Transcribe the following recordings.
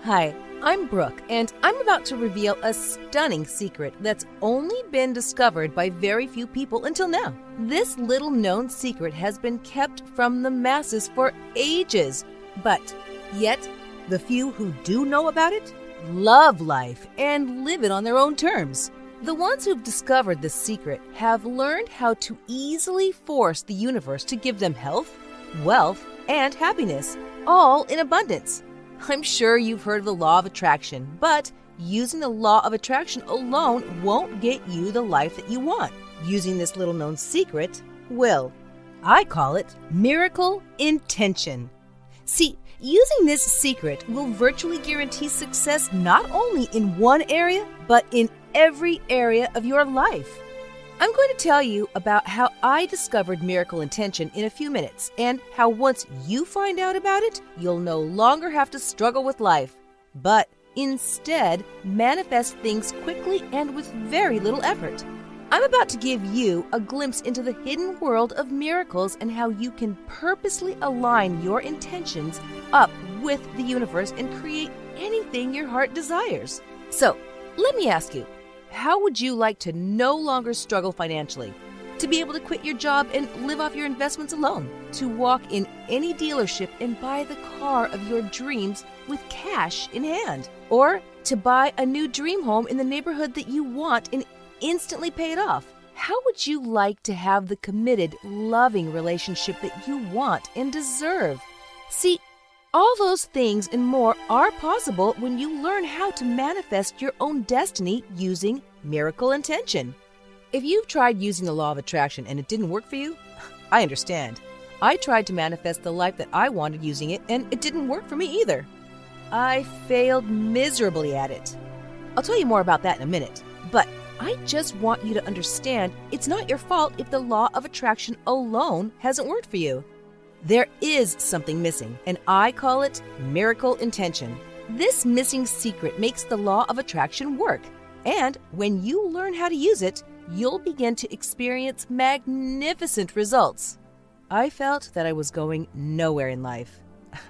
Hi, I'm Brooke, and I'm about to reveal a stunning secret that's only been discovered by very few people until now. This little-known secret has been kept from the masses for ages, but yet the few who do know about it love life and live it on their own terms. The ones who've discovered this secret have learned how to easily force the universe to give them health, wealth, and happiness, all in abundance. I'm sure you've heard of the law of attraction, but using the law of attraction alone won't get you the life that you want. Using this little-known secret will. I call it miracle intention. See, using this secret will virtually guarantee success not only in one area, but in every area of your life. I'm going to tell you about how I discovered miracle intention in a few minutes, and how once you find out about it, you'll no longer have to struggle with life, but instead manifest things quickly and with very little effort. I'm about to give you a glimpse into the hidden world of miracles and how you can purposely align your intentions up with the universe and create anything your heart desires. So, let me ask you, how would you like to no longer struggle financially? To be able to quit your job and live off your investments alone? To walk in any dealership and buy the car of your dreams with cash in hand? Or to buy a new dream home in the neighborhood that you want and instantly pay it off? How would you like to have the committed, loving relationship that you want and deserve? See, all those things and more are possible when you learn how to manifest your own destiny using miracle intention. If you've tried using the law of attraction and it didn't work for you, I understand. I tried to manifest the life that I wanted using it, and it didn't work for me either. I failed miserably at it. I'll tell you more about that in a minute, but I just want you to understand it's not your fault if the law of attraction alone hasn't worked for you. There is something missing, and I call it miracle intention. This missing secret makes the law of attraction work, and when you learn how to use it, you'll begin to experience magnificent results. I felt that I was going nowhere in life.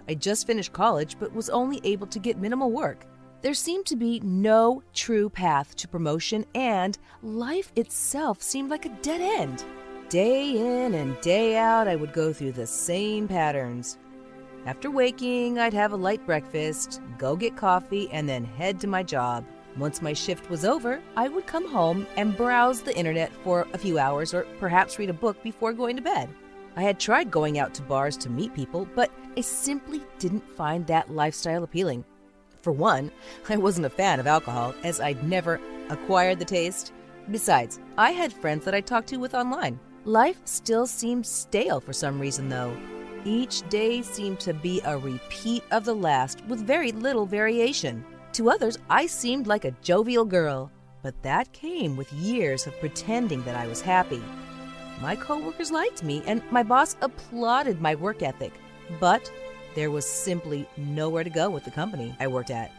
I just finished college, but was only able to get minimal work. There seemed to be no true path to promotion, and life itself seemed like a dead end. Day in and day out, I would go through the same patterns. After waking, I'd have a light breakfast, go get coffee, and then head to my job. Once my shift was over, I would come home and browse the internet for a few hours or perhaps read a book before going to bed. I had tried going out to bars to meet people, but I simply didn't find that lifestyle appealing. For one, I wasn't a fan of alcohol, as I'd never acquired the taste. Besides, I had friends that I talked to with online. Life still seemed stale for some reason, though. Each day seemed to be a repeat of the last, with very little variation. To others, I seemed like a jovial girl, but that came with years of pretending that I was happy. My coworkers liked me, and my boss applauded my work ethic, but there was simply nowhere to go with the company I worked at.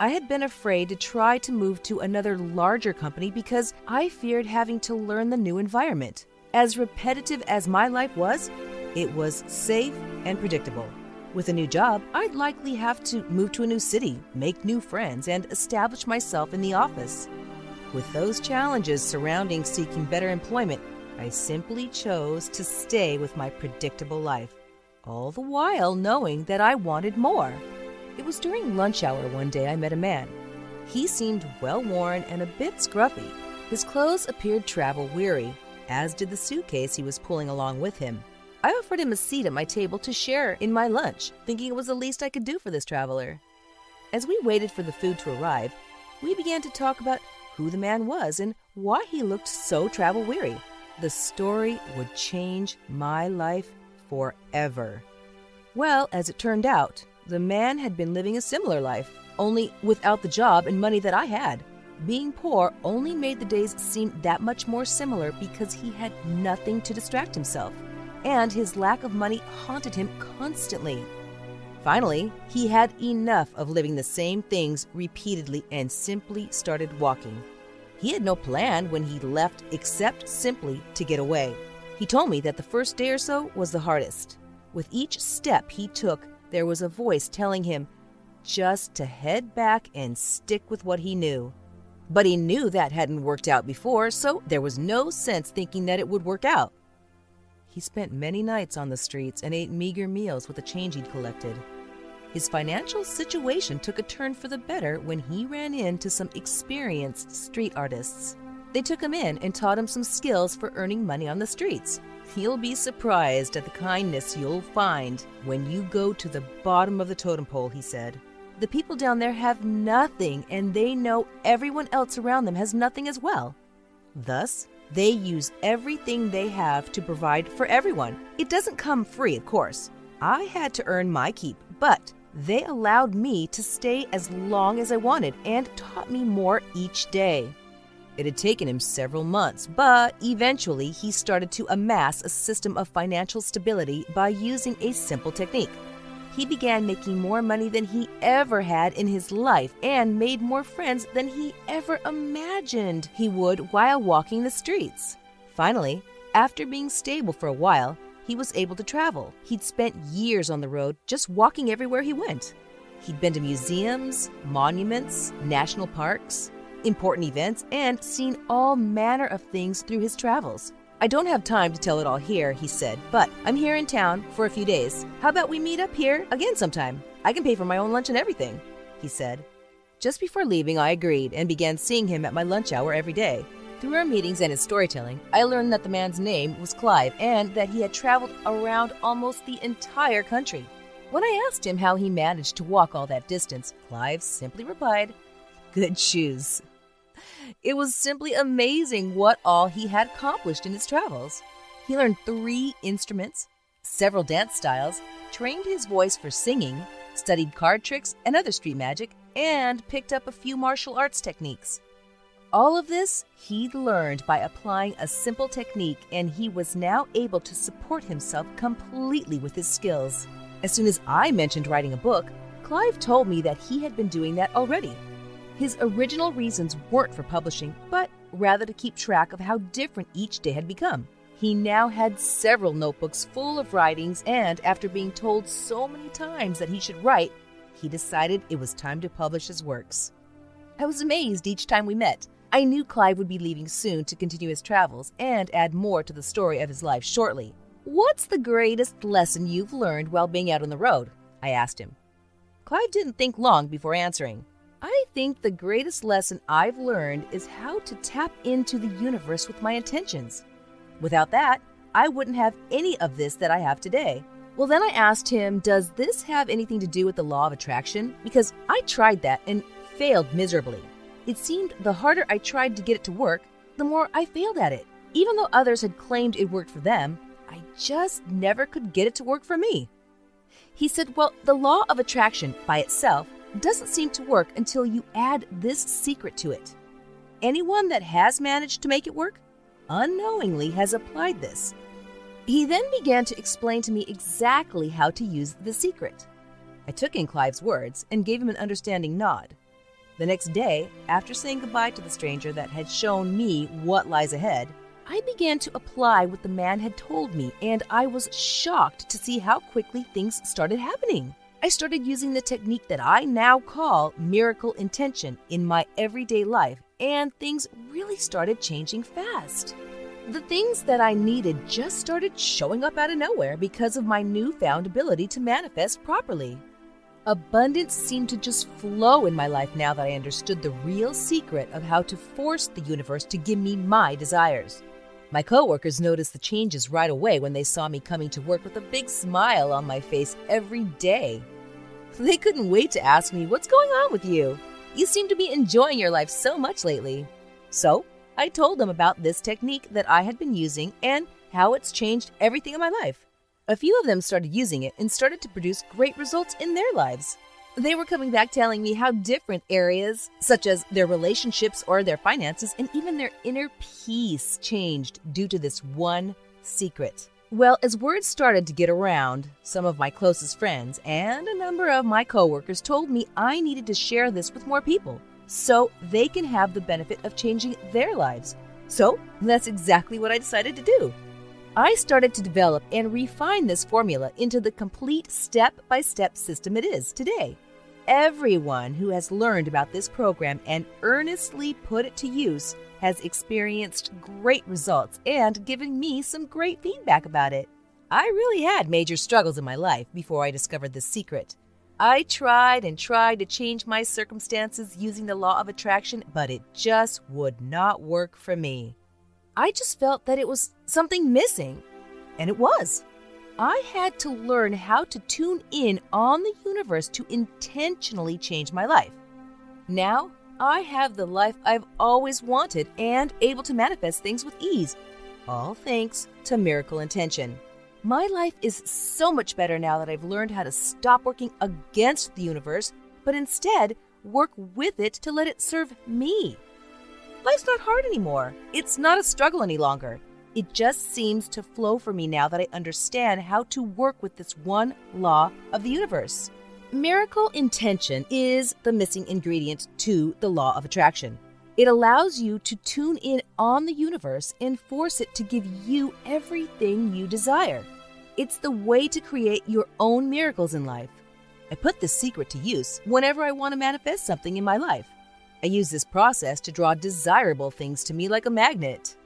I had been afraid to try to move to another larger company because I feared having to learn the new environment. As repetitive as my life was, it was safe and predictable. With a new job, I'd likely have to move to a new city, make new friends, and establish myself in the office. With those challenges surrounding seeking better employment, I simply chose to stay with my predictable life, all the while knowing that I wanted more. It was during lunch hour one day I met a man. He seemed well-worn and a bit scruffy. His clothes appeared travel-weary, as did the suitcase he was pulling along with him. I offered him a seat at my table to share in my lunch, thinking it was the least I could do for this traveler. As we waited for the food to arrive, we began to talk about who the man was and why he looked so travel-weary. The story would change my life forever. Well, as it turned out, the man had been living a similar life, only without the job and money that I had. Being poor only made the days seem that much more similar because he had nothing to distract himself, and his lack of money haunted him constantly. Finally, he had enough of living the same things repeatedly and simply started walking. He had no plan when he left except simply to get away. He told me that the first day or so was the hardest. With each step he took, there was a voice telling him, just to head back and stick with what he knew. But he knew that hadn't worked out before, so there was no sense thinking that it would work out. He spent many nights on the streets and ate meager meals with the change he'd collected. His financial situation took a turn for the better when he ran into some experienced street artists. They took him in and taught him some skills for earning money on the streets. You'll be surprised at the kindness you'll find when you go to the bottom of the totem pole, he said. The people down there have nothing, and they know everyone else around them has nothing as well. Thus, they use everything they have to provide for everyone. It doesn't come free, of course. I had to earn my keep, but they allowed me to stay as long as I wanted and taught me more each day. It had taken him several months, but eventually he started to amass a system of financial stability by using a simple technique. He began making more money than he ever had in his life and made more friends than he ever imagined he would while walking the streets. Finally, after being stable for a while, he was able to travel. He'd spent years on the road just walking everywhere he went. He'd been to museums, monuments, national parks, important events, and seen all manner of things through his travels. I don't have time to tell it all here, he said, but I'm here in town for a few days. How about we meet up here again sometime? I can pay for my own lunch and everything, he said. Just before leaving, I agreed and began seeing him at my lunch hour every day. Through our meetings and his storytelling, I learned that the man's name was Clive and that he had traveled around almost the entire country. When I asked him how he managed to walk all that distance, Clive simply replied, "Good shoes." It was simply amazing what all he had accomplished in his travels. He learned 3 instruments, several dance styles, trained his voice for singing, studied card tricks and other street magic, and picked up a few martial arts techniques. All of this he'd learned by applying a simple technique, and he was now able to support himself completely with his skills. As soon as I mentioned writing a book, Clive told me that he had been doing that already. His original reasons weren't for publishing, but rather to keep track of how different each day had become. He now had several notebooks full of writings, and after being told so many times that he should write, he decided it was time to publish his works. I was amazed each time we met. I knew Clive would be leaving soon to continue his travels and add more to the story of his life shortly. "What's the greatest lesson you've learned while being out on the road?" I asked him. Clive didn't think long before answering. "I think the greatest lesson I've learned is how to tap into the universe with my intentions. Without that, I wouldn't have any of this that I have today." Well, then I asked him, does this have anything to do with the law of attraction? Because I tried that and failed miserably. It seemed the harder I tried to get it to work, the more I failed at it. Even though others had claimed it worked for them, I just never could get it to work for me. He said, well, the law of attraction by itself doesn't seem to work until you add this secret to it. Anyone that has managed to make it work unknowingly has applied this. He then began to explain to me exactly how to use the secret. I took in Clive's words and gave him an understanding nod. The next day, after saying goodbye to the stranger that had shown me what lies ahead, I began to apply what the man had told me, and I was shocked to see how quickly things started happening. I started using the technique that I now call miracle intention in my everyday life, and things really started changing fast. The things that I needed just started showing up out of nowhere because of my newfound ability to manifest properly. Abundance seemed to just flow in my life now that I understood the real secret of how to force the universe to give me my desires. My coworkers noticed the changes right away when they saw me coming to work with a big smile on my face every day. They couldn't wait to ask me, "What's going on with you? You seem to be enjoying your life so much lately." So I told them about this technique that I had been using and how it's changed everything in my life. A few of them started using it and started to produce great results in their lives. They were coming back telling me how different areas, such as their relationships or their finances, and even their inner peace changed due to this one secret. Well, as word started to get around, some of my closest friends and a number of my coworkers told me I needed to share this with more people so they can have the benefit of changing their lives. So that's exactly what I decided to do. I started to develop and refine this formula into the complete step-by-step system it is today. Everyone who has learned about this program and earnestly put it to use has experienced great results and given me some great feedback about it. I really had major struggles in my life before I discovered this secret. I tried and tried to change my circumstances using the law of attraction, but it just would not work for me. I just felt that it was something missing, and it was. I had to learn how to tune in on the universe to intentionally change my life. Now, I have the life I've always wanted and able to manifest things with ease, all thanks to Miracle Intention. My life is so much better now that I've learned how to stop working against the universe, but instead work with it to let it serve me. Life's not hard anymore. It's not a struggle any longer. It just seems to flow for me now that I understand how to work with this one law of the universe. Miracle Intention is the missing ingredient to the law of attraction. It allows you to tune in on the universe and force it to give you everything you desire. It's the way to create your own miracles in life. I put this secret to use whenever I want to manifest something in my life. I use this process to draw desirable things to me like a magnet.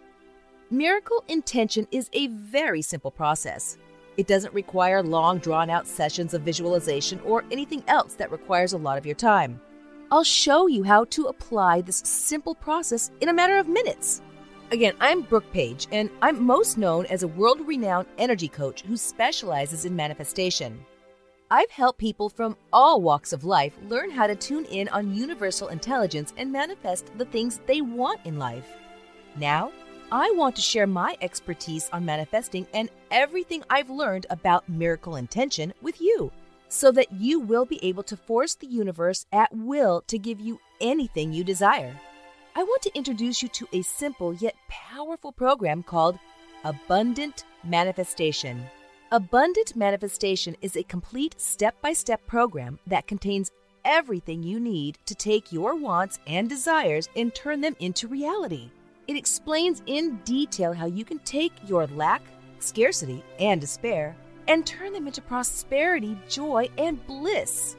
Miracle Intention is a very simple process. It doesn't require long, drawn-out sessions of visualization or anything else that requires a lot of your time. I'll show you how to apply this simple process in a matter of minutes. Again, I'm Brooke Page, and I'm most known as a world-renowned energy coach who specializes in manifestation. I've helped people from all walks of life learn how to tune in on universal intelligence and manifest the things they want in life. Now, I want to share my expertise on manifesting and everything I've learned about Miracle Intention with you, so that you will be able to force the universe at will to give you anything you desire. I want to introduce you to a simple yet powerful program called Abundant Manifestation. Abundant Manifestation is a complete step-by-step program that contains everything you need to take your wants and desires and turn them into reality. It explains in detail how you can take your lack, scarcity, and despair and turn them into prosperity, joy, and bliss.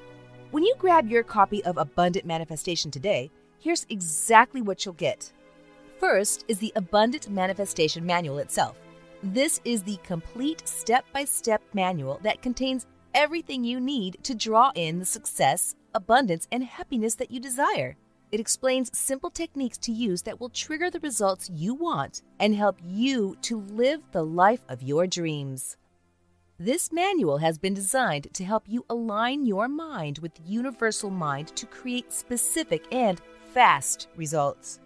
When you grab your copy of Abundant Manifestation today, here's exactly what you'll get. First is the Abundant Manifestation Manual itself. This is the complete step-by-step manual that contains everything you need to draw in the success, abundance, and happiness that you desire. It explains simple techniques to use that will trigger the results you want and help you to live the life of your dreams. This manual has been designed to help you align your mind with the universal mind to create specific and fast results.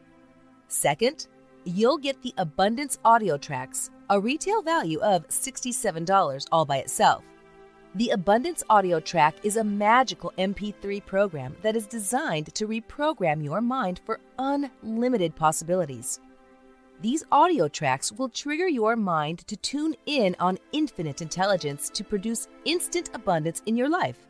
Second, you'll get the Abundance audio tracks, a retail value of $67 all by itself. The Abundance audio track is a magical MP3 program that is designed to reprogram your mind for unlimited possibilities. These audio tracks will trigger your mind to tune in on infinite intelligence to produce instant abundance in your life.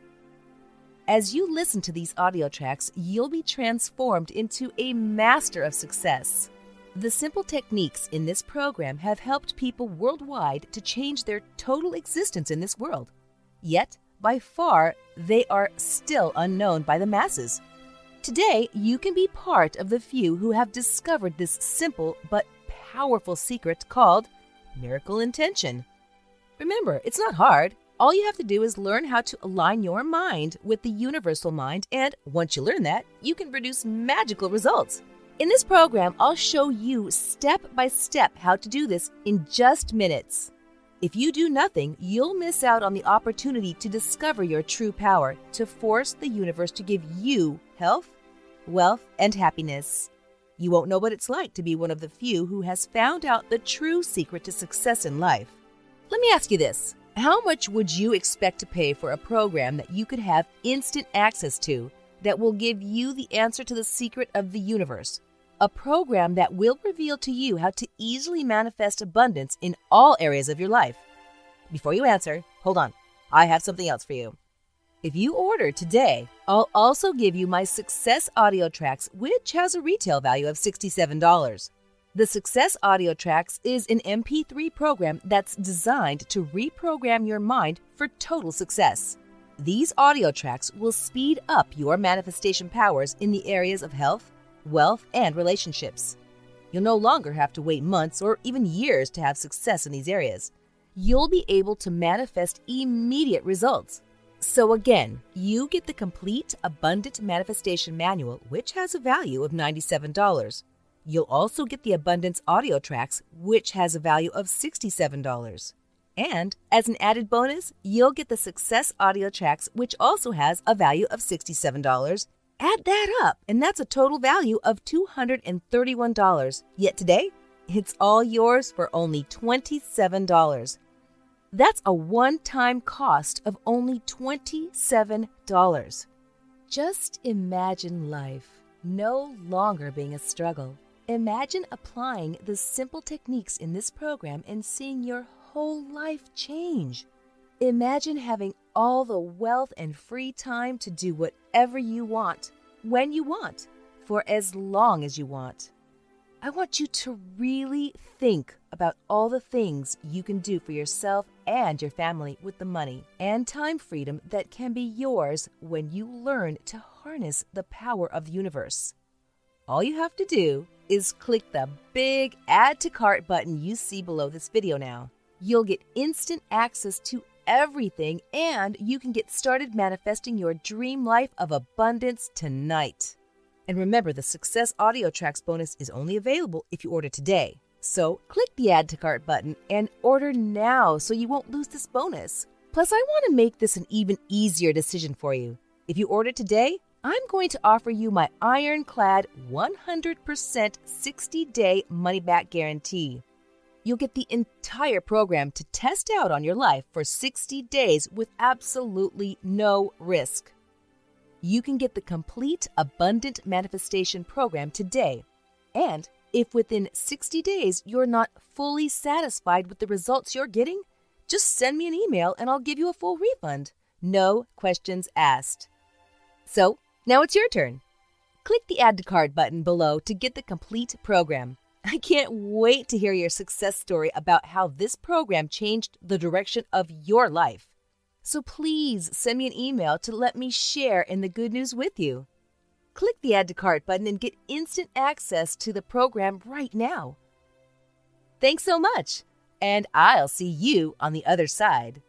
As you listen to these audio tracks, you'll be transformed into a master of success. The simple techniques in this program have helped people worldwide to change their total existence in this world. Yet, by far, they are still unknown by the masses. Today, you can be part of the few who have discovered this simple but powerful secret called Miracle Intention. Remember, it's not hard. All you have to do is learn how to align your mind with the universal mind, and once you learn that, you can produce magical results. In this program, I'll show you step by step how to do this in just minutes. If you do nothing, you'll miss out on the opportunity to discover your true power, to force the universe to give you health, wealth, and happiness. You won't know what it's like to be one of the few who has found out the true secret to success in life. Let me ask you this. How much would you expect to pay for a program that you could have instant access to that will give you the answer to the secret of the universe? A program that will reveal to you how to easily manifest abundance in all areas of your life. Before you answer, hold on. I have something else for you. If you order today, I'll also give you my Success audio tracks, which has a retail value of $67. The Success audio tracks is an MP3 program that's designed to reprogram your mind for total success. These audio tracks will speed up your manifestation powers in the areas of health, wealth, and relationships. You'll no longer have to wait months or even years to have success in these areas. You'll be able to manifest immediate results. So again, you get the complete Abundant Manifestation Manual, which has a value of $97. You'll also get the Abundance audio tracks, which has a value of $67. And as an added bonus, you'll get the Success audio tracks, which also has a value of $67. Add that up, and that's a total value of $231. Yet today, it's all yours for only $27. That's a one-time cost of only $27. Just imagine life no longer being a struggle. Imagine applying the simple techniques in this program and seeing your whole life change. Imagine having all the wealth and free time to do whatever you want, when you want, for as long as you want. I want you to really think about all the things you can do for yourself and your family with the money and time freedom that can be yours when you learn to harness the power of the universe. All you have to do is click the big Add to Cart button you see below this video now. You'll get instant access to everything, and you can get started manifesting your dream life of abundance tonight. And remember, the Success Audio Tracks bonus is only available if you order today. So click the Add to Cart button and order now so you won't lose this bonus. Plus, I want to make this an even easier decision for you. If you order today, I'm going to offer you my ironclad 100% 60-day money-back guarantee. You'll get the entire program to test out on your life for 60 days with absolutely no risk. You can get the complete Abundant Manifestation program today. And if within 60 days you're not fully satisfied with the results you're getting, just send me an email and I'll give you a full refund. No questions asked. So, now it's your turn. Click the Add to Cart button below to get the complete program. I can't wait to hear your success story about how this program changed the direction of your life. So please send me an email to let me share in the good news with you. Click the Add to Cart button and get instant access to the program right now. Thanks so much, and I'll see you on the other side.